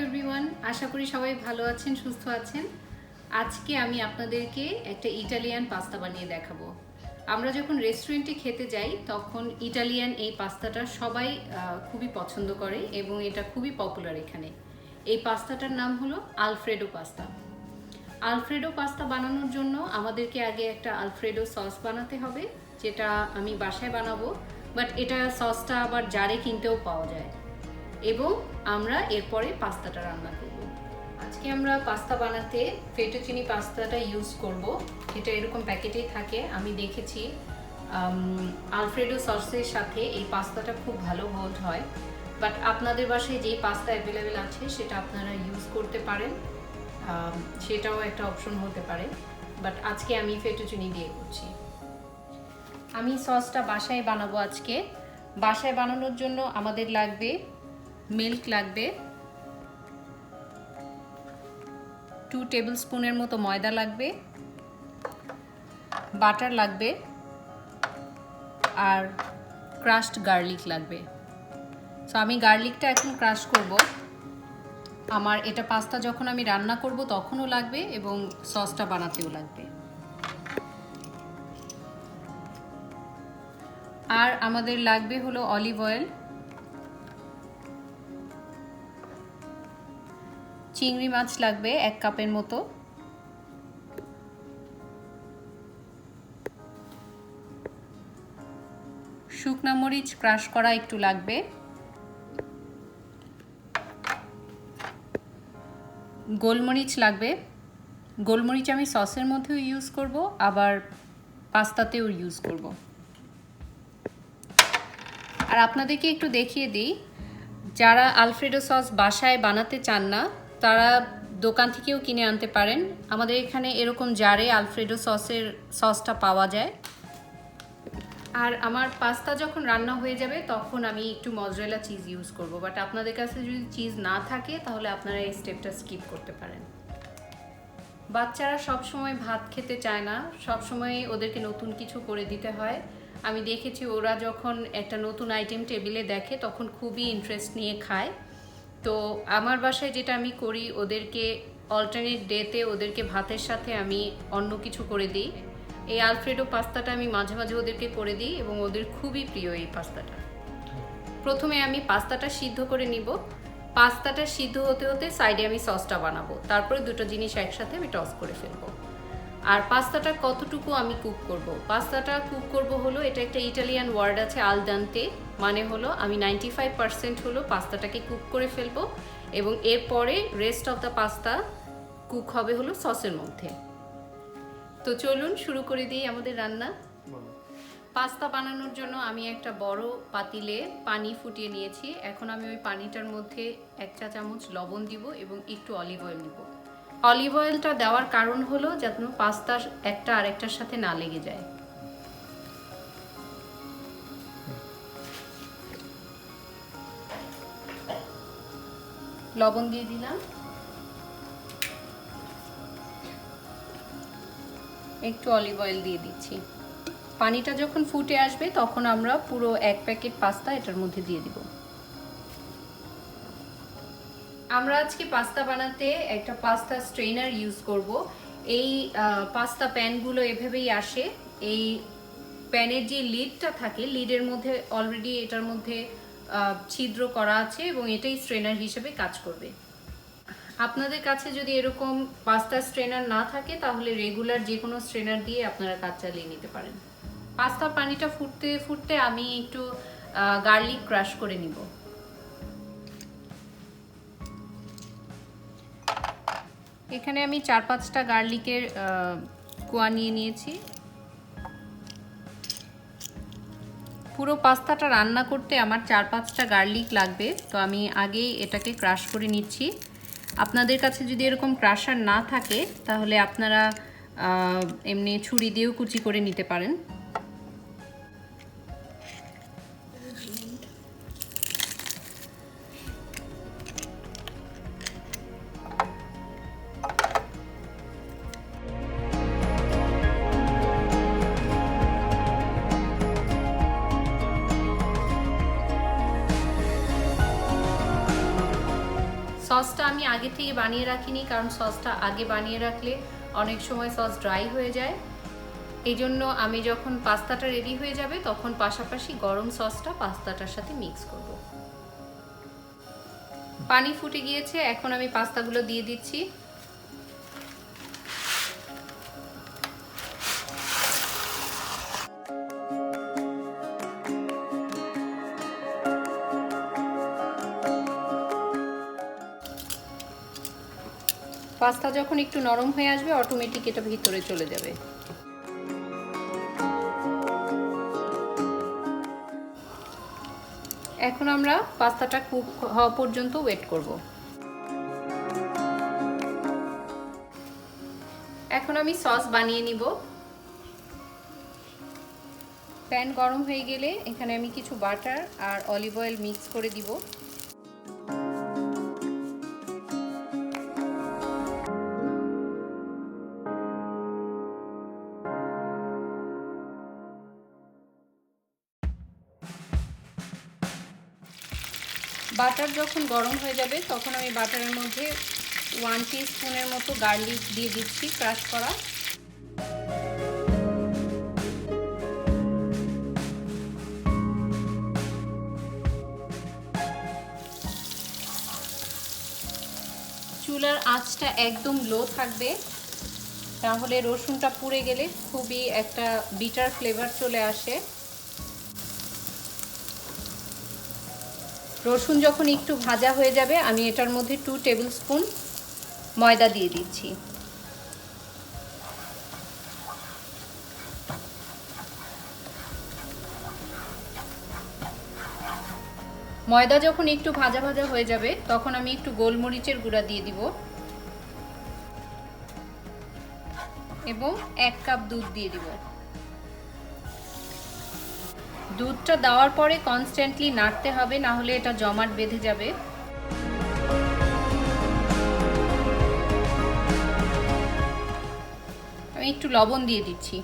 Everyone, আশা করি সবাই ভালো আছেন, সুস্থ আছেন। আজকে আমি আপনাদেরকে একটা ইটালিয়ান পাস্তা বানিয়ে দেখাবো। আমরা যখন রেস্টুরেন্টে খেতে যাই তখন ইটালিয়ান এই পাস্তাটা সবাই খুবই পছন্দ করে এবং এটা খুবই পপুলার এখানে। এই পাস্তাটার নাম হলো আলফ্রেডো পাস্তা। আলফ্রেডো পাস্তা বানানোর জন্য আমাদেরকে আগে একটা আলফ্রেডো সস বানাতে হবে, যেটা আমি বাসায় বানাবো, বাট এটা সসটা আবার জারে কিনতেও পাওয়া যায়। এবং আমরা এরপরে পাস্তাটা রান্না করব। আজকে আমরা পাস্তা বানাতে ফেটুচিনি পাস্তাটা ইউজ করব। এটা এরকম প্যাকেটেই থাকে, আমি দেখেছি। আলফ্রেডো সসের সাথে এই পাস্তাটা খুব ভালো হোল্ড হয়, বাট আপনাদের বাসায় যেই পাস্তা অ্যাভেলেবেল আছে সেটা আপনারা ইউজ করতে পারেন, সেটাও একটা অপশন হতে পারে। বাট আজকে আমি ফেটুচিনি দিয়ে করছি। আমি সসটা বাসায় বানাবো আজকে। বাসায় বানানোর জন্য আমাদের লাগবে মিল্ক, লাগবে 2 টেবিল স্পুনের মতো ময়দা লাগবে, বাটার লাগবে, আর ক্রাশড গার্লিক লাগবে। সো আমি গার্লিকটা এখন ক্রাশ করব। আমার এটা পাস্তা যখন আমি রান্না করব তখনও লাগবে এবং সসটা বানাতেও লাগবে। আর আমাদের লাগবে হলো অলিভ অয়েল, চিংড়ি মাছ লাগবে 1 কাপের মতো, শুকনা মরিচ ক্রাশ করা একটু লাগবে, গোলমরিচ লাগবে। গোলমরিচ আমি সসের মধ্যেও ইউজ করব, আবার পাস্তাতেও ইউজ করব। আর আপনাদেরকে একটু দেখিয়ে দিই, যারা আলফ্রেডো সস বাসায় বানাতে চান না তারা দোকান থেকেও কিনে আনতে পারেন। আমাদের এখানে এরকম জারে আলফ্রেডো সসটা পাওয়া যায়। আর আমার পাস্তা যখন রান্না হয়ে যাবে তখন আমি একটু মজরেলা চিজ ইউজ করব, বাট আপনাদের কাছে যদি চিজ না থাকে তাহলে আপনারা এই স্টেপটা স্কিপ করতে পারেন। বাচ্চারা সব সময় ভাত খেতে চায় না, সব সময় ওদেরকে নতুন কিছু করে দিতে হয়। আমি দেখেছি ওরা যখন একটা নতুন আইটেম টেবিলে দেখে তখন খুবই ইন্টারেস্ট নিয়ে খায়। তো আমার বাসায় যেটা আমি করি, ওদেরকে অল্টারনেট ডেতে ওদেরকে ভাতের সাথে আমি অন্য কিছু করে দিই। এই আলফ্রেডো পাস্তাটা আমি মাঝে মাঝে ওদেরকে করে দিই এবং ওদের খুবই প্রিয় এই পাস্তাটা। প্রথমে আমি পাস্তাটা সিদ্ধ করে নিব। পাস্তাটা সিদ্ধ হতে হতে সাইডে আমি সসটা বানাবো, তারপরে দুটো জিনিস একসাথে আমি টস করে ফেলবো। আর পাস্তাটা কতটুকু আমি কুক করব, পাস্তাটা কুক করব হলো, এটা একটা ইটালিয়ান ওয়ার্ড আছে আল দান্তে, মানে হলো আমি 95% হলো পাস্তাটাকে কুক করে ফেলবো এবং এরপরে rest of the pasta cook হবে হলো সসের মধ্যে। তো চলুন শুরু করে দিই আমাদের রান্না। পাস্তা বানানোর জন্য আমি একটা বড় পাতিলে পানি ফুটিয়ে নিয়েছি। এখন আমি ওই পানিটার মধ্যে 1 চা চামচ লবণ দিব এবং একটু অলিভ অয়েল দিব। অলিভ অয়েলটা দেওয়ার কারণ হলো যাতে পাস্তা একটা আরেকটার সাথে না লেগে যায়। লবণ দিয়ে দিলাম, একটু অলিভ অয়েল দিয়ে দিচ্ছি। পানিটা যখন ফুটে আসবে তখন আমরা পুরো 1 প্যাকেট পাস্তা এটার মধ্যে দিয়ে দিব। আমরা আজকে পাস্তা বানাতে একটা পাস্তা স্ট্রেনার ইউজ করব। এই পাস্তা প্যানগুলো এভাবেই আসে। এই প্যানের যে লিডটা থাকে, লিডের মধ্যে অলরেডি এটার মধ্যে ছিদ্র করা আছে এবং এটাই স্ট্রেনার হিসেবে কাজ করবে। আপনাদের কাছে যদি এরকম পাস্তা স্ট্রেনার না থাকে তাহলে রেগুলার যে কোনো স্ট্রেনার দিয়ে আপনারা কাজ চালিয়ে নিতে পারেন। পাস্তার পানিটা ফুটতে ফুটতে আমি একটু গার্লিক ক্রাশ করে নিব। এখানে আমি 4-5টা গার্লিকের কোয়া নিয়ে নিয়েছি। পুরো পাস্তাটা রান্না করতে আমার 4-5টা গার্লিক লাগবে, তো আমি আগেই এটাকে ক্রাশ করে নিচ্ছি। আপনাদের কাছে যদি এরকম ক্রাশার না থাকে তাহলে আপনারা এমনি ছুরি দিয়েও কুচি করে নিতে পারেন। সসটা আমি আগে থেকে বানিয়ে রাখিনি, কারণ সসটা আগে বানিয়ে রাখলে অনেক সময় সস ড্রাই হয়ে যায়। এই জন্য আমি যখন পাস্তাটা রেডি হয়ে যাবে তখন পাশাপাশি গরম সসটা পাস্তাটার সাথে মিক্স করব। পানি ফুটে গিয়েছে, এখন আমি পাস্তাগুলো দিয়ে দিচ্ছি। পাস্তা যখন একটু নরম হয়ে আসবে অটোমেটিক এটা ভিতরে চলে যাবে। এখন আমরা পাস্তাটা কুক হওয়া পর্যন্ত ওয়েট করব। এখন আমি সস বানিয়ে নিব। প্যান গরম হয়ে গেলে এখানে আমি কিছু বাটার আর অলিভ অয়েল মিক্স করে দিব। বাটার যখন গরম হয়ে যাবে তখন আমি বাটারের মধ্যে 1 টিস্পুনের মতো গার্লিক দিয়ে দিচ্ছি, ক্রাশ করা। চুলার আঁচটা একদম লো থাকবে, তাহলে রসুনটা পুড়ে গেলে খুবই একটা বিটার ফ্লেভার চলে আসে। রসুন যখন একটু ভাজা হয়ে যাবে আমি এটার মধ্যে 2 টেবিল স্পুন ময়দা দিয়ে দিচ্ছি। ময়দা যখন একটু ভাজা ভাজা হয়ে যাবে তখন আমি একটু গোলমরিচের গুঁড়া দিয়ে দিব এবং 1 কাপ দুধ দিয়ে দিব। দুধটা দেওয়ার পরে কনস্ট্যান্টলি নাড়তে হবে, না হলে এটা জমাট বেঁধে যাবে। আমি একটু লবণ দিয়ে দিচ্ছি।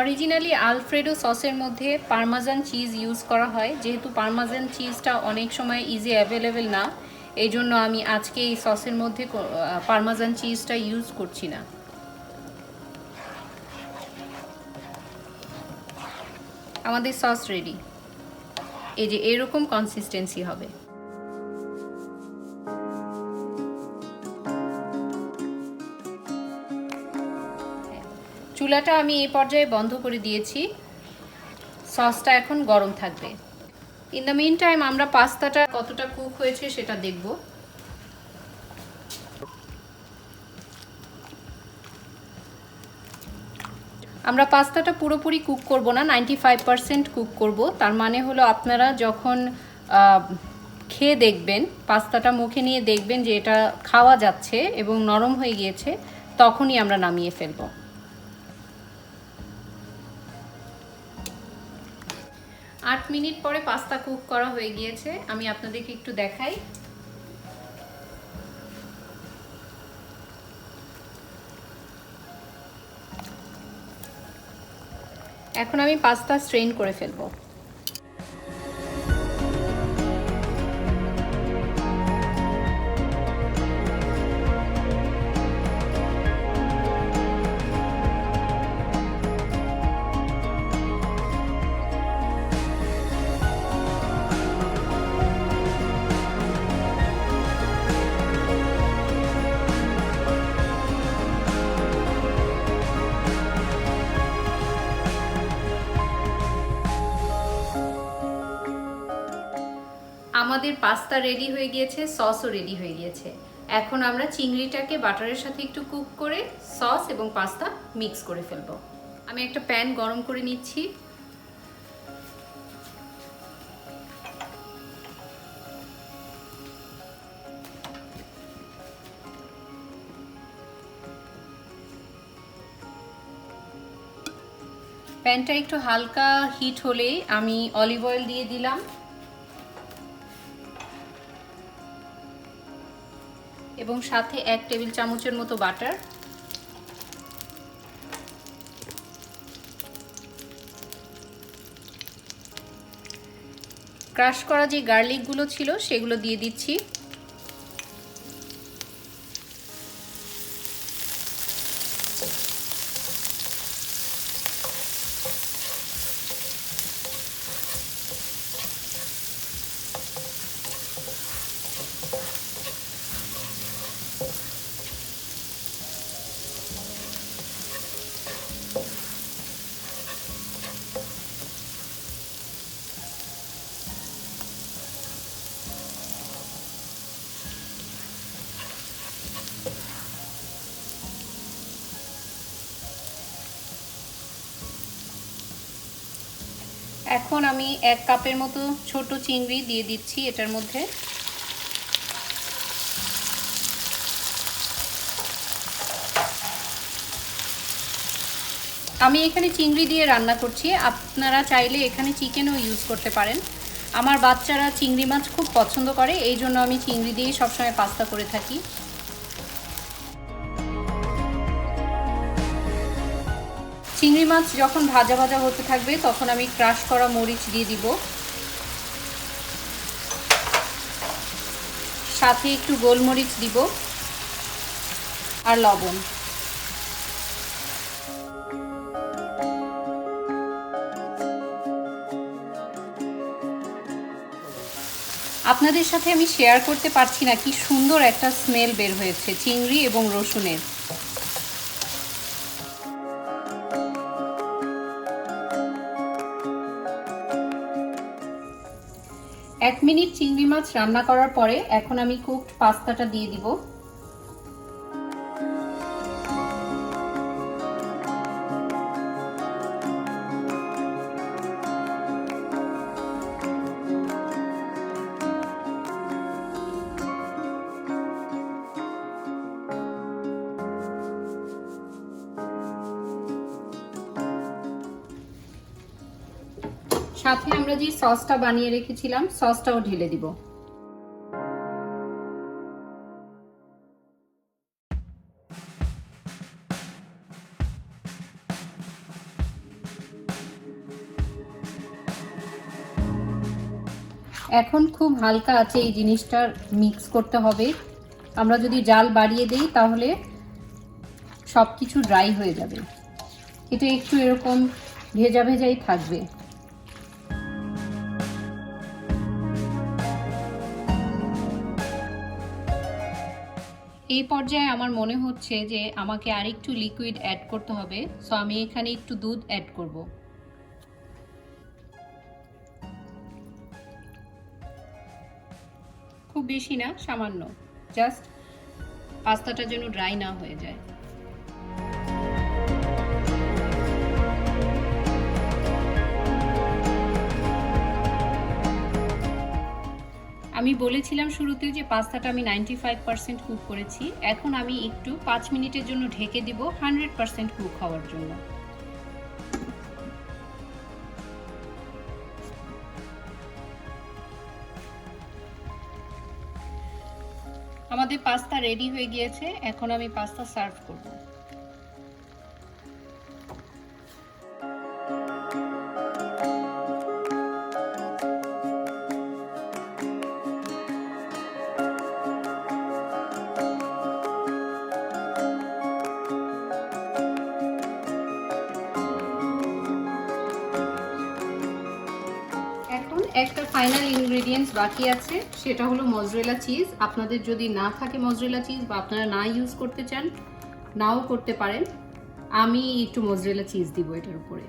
অরিজিনালি আলফ্রেডো সসের মধ্যে পারমেজান চিজ ইউজ করা হয়, যেহেতু পারমেজান চিজটা অনেক সময় ইজি অ্যাভেলেবেল না, এই জন্য আমি আজকে এই সসের মধ্যে পারমেজান চিজটা ইউজ করছি না। আমাদের সস রেডি। এই যে এরকম কনসিস্টেন্সি হবে। চুলাটা আমি এই পর্যায়ে বন্ধ করে দিয়েছি। সসটা এখন গরম থাকবে। ইন দ্য মিন টাইম আমরা পাস্তাটা কতটা কুক হয়েছে সেটা দেখব। আমরা পাস্তাটা পুরোপুরি কুক করব না, 95% কুক করব। তার মানে হলো আপনারা যখন খেয়ে দেখবেন, পাস্তাটা মুখে নিয়ে দেখবেন যে এটা খাওয়া যাচ্ছে এবং নরম হয়ে গিয়েছে, তখনই আমরা নামিয়ে ফেলব। আট মিনিট পরে পাস্তা কুক করা হয়ে গিয়েছে, আমি আপনাদেরকে একটু দেখাই। এখন আমি পাস্তা স্ট্রেন করে ফেলবো। আমাদের পাস্তা রেডি হয়ে গিয়েছে, সসও রেডি হয়ে গিয়েছে। এখন আমরা চিংড়িটাকে বাটারের সাথে একটু কুক করে সস এবং পাস্তা মিক্স করে ফেলবো। আমি একটা প্যান গরম করে নিচ্ছি। প্যানটা একটু হালকা হিট হলেই আমি অলিভ অয়েল দিয়ে দিলাম এবং সাথে 1 টেবিল চামচের মতো বাটার। ক্রাশ করা যে গার্লিকগুলো ছিল সেগুলো দিয়ে দিচ্ছি। এখন আমি 1 কাপের মতো ছোট চিংড়ি দিয়ে দিচ্ছি এটার মধ্যে। আমি এখানে চিংড়ি দিয়ে রান্না করছি, আপনারা চাইলে এখানে চিকেনও ইউজ করতে পারেন। আমার বাচ্চারা চিংড়ি মাছ খুব পছন্দ করে, এই জন্য আমি চিংড়ি দিয়েই সবসময় পাস্তা করে থাকি। চিংড়ি মাছ যখন ভাজা ভাজা হতে থাকবে তখন আমি ক্রাশ করা মরিচ দিয়ে দিব, সাথে একটু গোলমরিচ দিব আর লবণ। আপনাদের সাথে আমি শেয়ার করতে পারছি না কি সুন্দর একটা স্মেল বের হয়েছে চিংড়ি এবং রসুনের। 1 মিনিট চিংড়ি মাছ রান্না করার পরে এখন আমি কুকড পাস্তাটা দিয়ে দিব। সাথে আমরা যে সসটা বানিয়ে রেখেছিলাম সসটাও ঢেলে দিব। এখন খুব হালকা আছে এই জিনিসটা মিক্স করতে হবে। আমরা যদি জাল বাড়িয়ে দেই তাহলে সবকিছু ড্রাই হয়ে যাবে। এটা একটু এরকম ভেজা ভেজাই থাকবে। এই পর্যায়ে আমার মনে হচ্ছে যে আমাকে আরেকটু লিকুইড অ্যাড করতে হবে, সো আমি এখানে একটু দুধ অ্যাড করব। খুব বেশি না, সামান্য, জাস্ট পাস্তাটা যেন ড্রাই না হয়ে যায়। আমি বলেছিলাম শুরুতে যে পাস্তাটা আমি 95% কুক করেছি। এখন আমি একটু 5 মিনিটের জন্য ঢেকে দিব 100% কুক হওয়ার জন্য। আমাদের পাস্তা রেডি হয়ে গিয়েছে, এখন আমি পাস্তা সার্ভ করব। এখন একটা ফাইনাল ইনগ্রেডিয়েন্টস বাকি আছে, সেটা হলো মজরেলা চিজ। আপনাদের যদি না থাকে মজরেলা চিজ বা আপনারা না ইউজ করতে চান, নাও করতে পারেন। আমি একটু মজরেলা চিজ দিব এটার উপরে।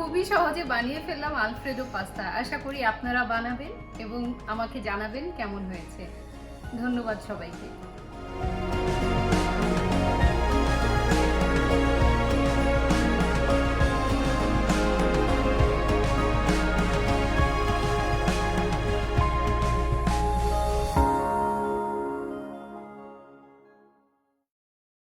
খুবই সহজে বানিয়ে ফেললাম আলফ্রেডো পাস্তা। আশা করি আপনারা বানাবেন এবং আমাকে জানাবেন কেমন হয়েছে। ধন্যবাদ সবাইকে।